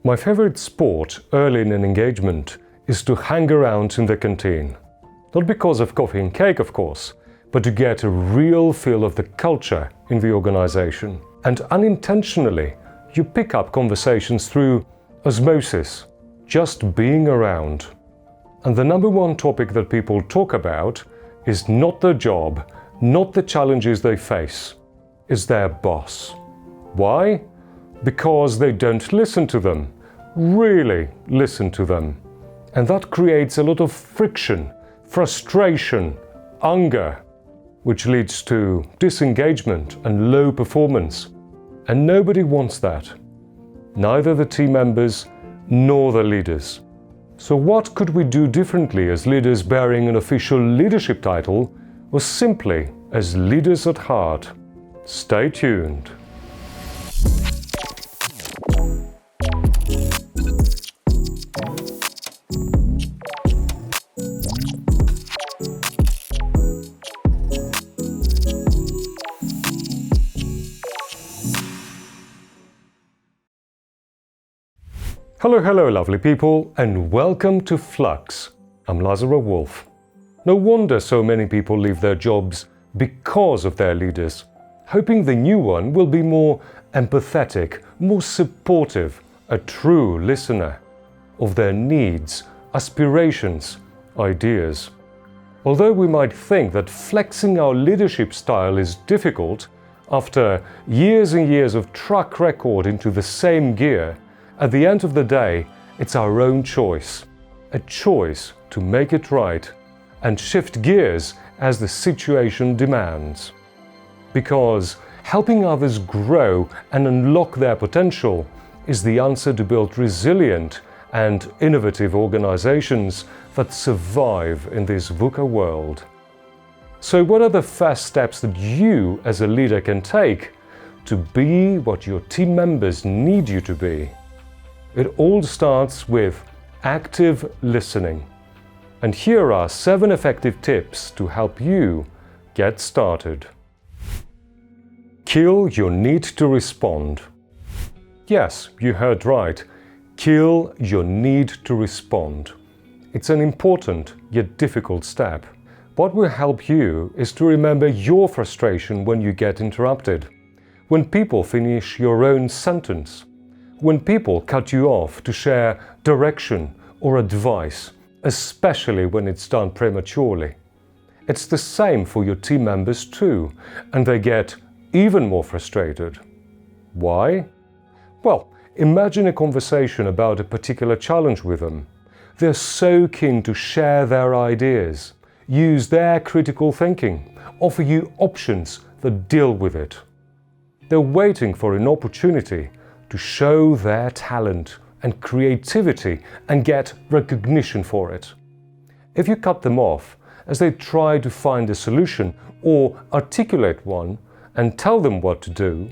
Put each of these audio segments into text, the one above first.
My favorite sport early in an engagement is to hang around in the canteen. Not because of coffee and cake, of course, but to get a real feel of the culture in the organization. And unintentionally, you pick up conversations through osmosis, just being around. And the number one topic that people talk about is not their job, not the challenges they face, it's their boss. Why? Because they don't listen to them, really listen to them. And that creates a lot of friction, frustration, anger, which leads to disengagement and low performance. And nobody wants that. Neither the team members nor the leaders. So what could we do differently as leaders bearing an official leadership title, or simply as leaders at heart? Stay tuned. Hello lovely people, and welcome to Flux. I'm Lazaro Wolf. No wonder so many people leave their jobs because of their leaders, hoping the new one will be more empathetic, more supportive, a true listener of their needs, aspirations, ideas. Although we might think that flexing our leadership style is difficult, after years and years of track record into the same gear, at the end of the day, it's our own choice. A choice to make it right and shift gears as the situation demands. Because helping others grow and unlock their potential is the answer to build resilient and innovative organizations that survive in this VUCA world. So what are the first steps that you as a leader can take to be what your team members need you to be? It all starts with active listening. And here are 7 effective tips to help you get started. Kill your need to respond. Yes, you heard right. Kill your need to respond. It's an important yet difficult step. What will help you is to remember your frustration when you get interrupted, when people finish your own sentence, when people cut you off to share direction or advice, especially when it's done prematurely. It's the same for your team members too, and they get even more frustrated. Why? Well, imagine a conversation about a particular challenge with them. They're so keen to share their ideas, use their critical thinking, offer you options that deal with it. They're waiting for an opportunity to show their talent and creativity and get recognition for it. If you cut them off as they try to find a solution or articulate one and tell them what to do,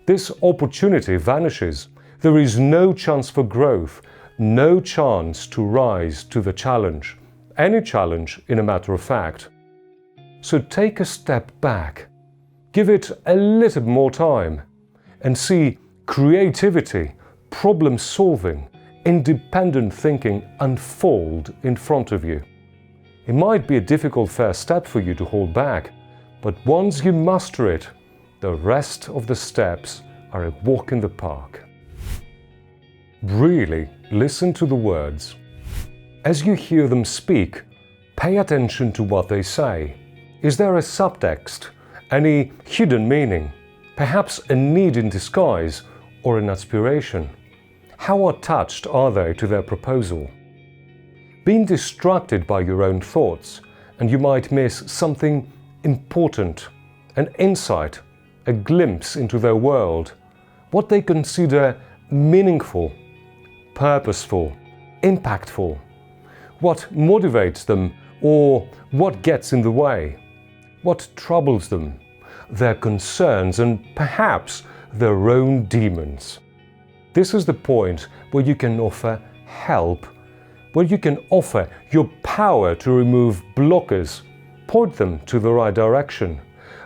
this opportunity vanishes. There is no chance for growth, no chance to rise to the challenge, any challenge in a matter of fact. So take a step back, give it a little more time, and see creativity, problem solving, independent thinking unfold in front of you. It might be a difficult first step for you to hold back, but once you master it, the rest of the steps are a walk in the park. Really listen to the words. As you hear them speak, pay attention to what they say. Is there a subtext, any hidden meaning, perhaps a need in disguise, or an aspiration? How attached are they to their proposal? Being distracted by your own thoughts, and you might miss something important, an insight, a glimpse into their world, what they consider meaningful, purposeful, impactful, what motivates them or what gets in the way, what troubles them, their concerns and perhaps their own demons. This is the point where you can offer help, where you can offer your power to remove blockers, point them to the right direction,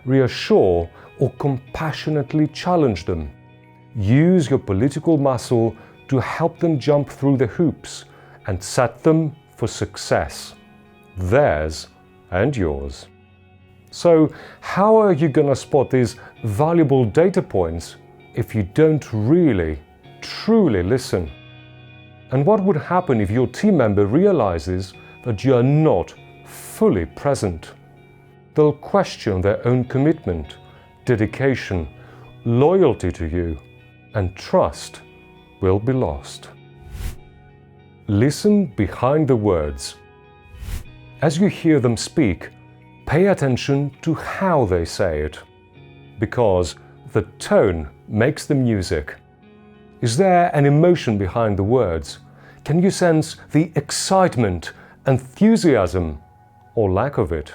reassure or compassionately challenge them. Use your political muscle to help them jump through the hoops and set them for success, theirs and yours. So, how are you going to spot these valuable data points if you don't really, truly listen? And what would happen if your team member realizes that you are not fully present? They'll question their own commitment, dedication, loyalty to you, and trust will be lost. Listen behind the words. As you hear them speak, pay attention to how they say it, because the tone makes the music. Is there an emotion behind the words? Can you sense the excitement, enthusiasm, or lack of it?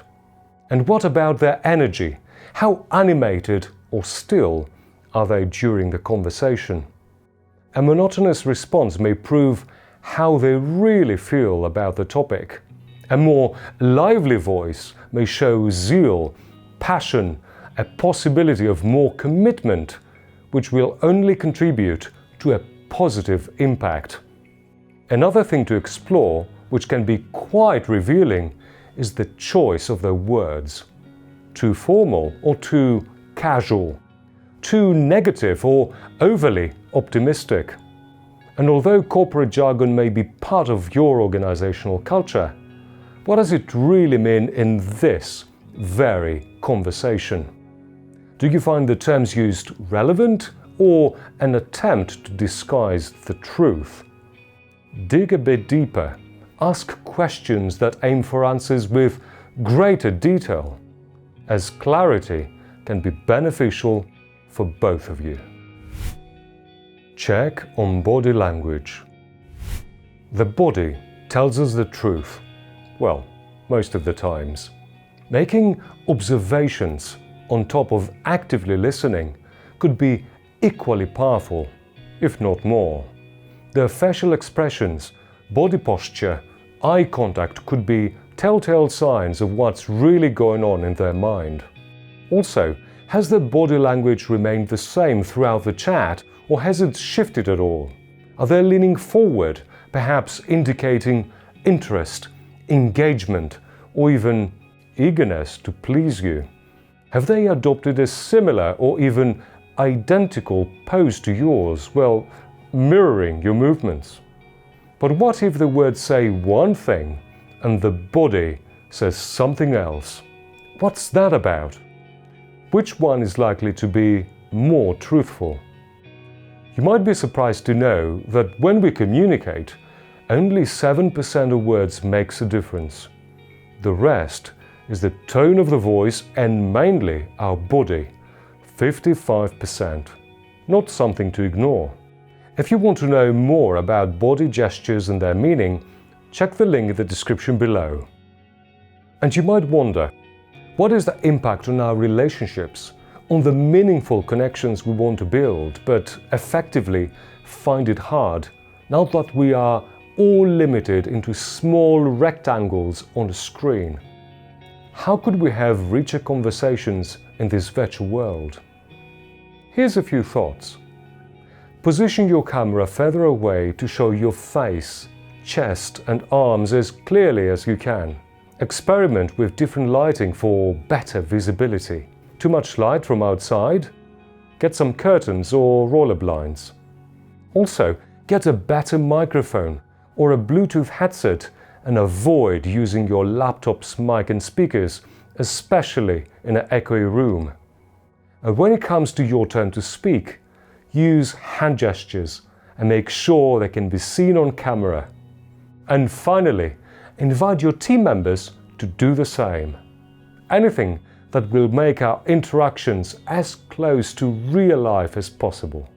And what about their energy? How animated or still are they during the conversation? A monotonous response may prove how they really feel about the topic. A more lively voice may show zeal, passion, a possibility of more commitment, which will only contribute to a positive impact. Another thing to explore, which can be quite revealing, is the choice of the words. Too formal or too casual? Too negative or overly optimistic? And although corporate jargon may be part of your organizational culture, what does it really mean in this very conversation? Do you find the terms used relevant or an attempt to disguise the truth? Dig a bit deeper. Ask questions that aim for answers with greater detail, as clarity can be beneficial for both of you. Check on body language. The body tells us the truth. Well, most of the times. Making observations on top of actively listening could be equally powerful, if not more. Their facial expressions, body posture, eye contact could be telltale signs of what's really going on in their mind. Also, has their body language remained the same throughout the chat, or has it shifted at all? Are they leaning forward, perhaps indicating interest, engagement, or even eagerness to please you? Have they adopted a similar or even identical pose to yours, well, mirroring your movements? But what if the words say one thing and the body says something else? What's that about? Which one is likely to be more truthful? You might be surprised to know that when we communicate, only 7% of words makes a difference. The rest is the tone of the voice and mainly our body, 55%. Not something to ignore. If you want to know more about body gestures and their meaning, check the link in the description below. And you might wonder, what is the impact on our relationships, on the meaningful connections we want to build, but effectively find it hard now that we are all limited into small rectangles on a screen? How could we have richer conversations in this virtual world? Here's a few thoughts. Position your camera further away to show your face, chest and arms as clearly as you can. Experiment with different lighting for better visibility. Too much light from outside? Get some curtains or roller blinds. Also, get a better microphone or a Bluetooth headset and avoid using your laptop's mic and speakers, especially in an echoey room. And when it comes to your turn to speak, use hand gestures and make sure they can be seen on camera. And finally, invite your team members to do the same. Anything that will make our interactions as close to real life as possible.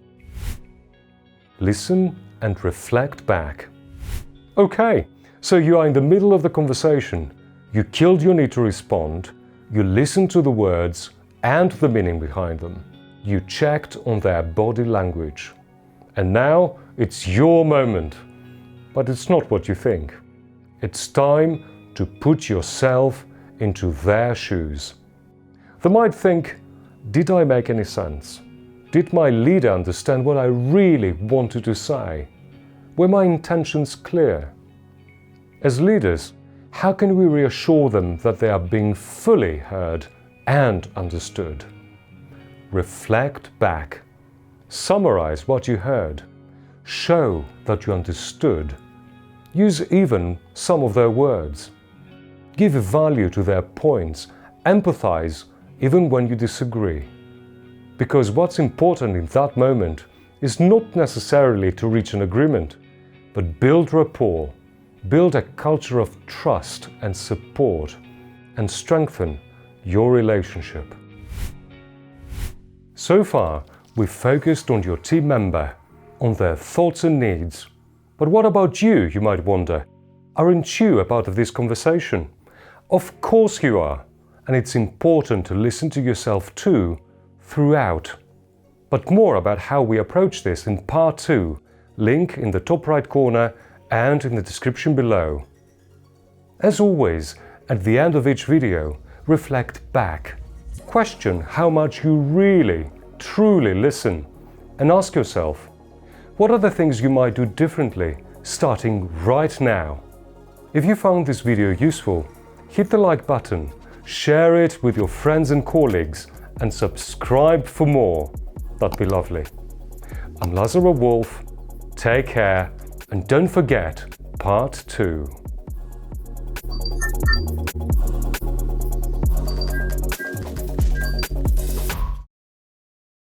Listen and reflect back. Okay, so you are in the middle of the conversation. You killed your need to respond. You listened to the words and the meaning behind them. You checked on their body language. And now it's your moment. But it's not what you think. It's time to put yourself into their shoes. They might think, did I make any sense? Did my leader understand what I really wanted to say? Were my intentions clear? As leaders, how can we reassure them that they are being fully heard and understood? Reflect back. Summarize what you heard. Show that you understood. Use even some of their words. Give value to their points. Empathize even when you disagree. Because what's important in that moment is not necessarily to reach an agreement, but build rapport, build a culture of trust and support, and strengthen your relationship. So far, we've focused on your team member, on their thoughts and needs. But what about you, you might wonder? Aren't you a part of this conversation? Of course you are, and it's important to listen to yourself too, throughout. But more about how we approach this in part 2, link in the top right corner and in the description below. As always, at the end of each video, reflect back. Question how much you really, truly listen, and ask yourself, what are the things you might do differently, starting right now? If you found this video useful, hit the like button, share it with your friends and colleagues, and subscribe for more. That'd be lovely. I'm Lazaro Wolf. Take care, and don't forget part 2.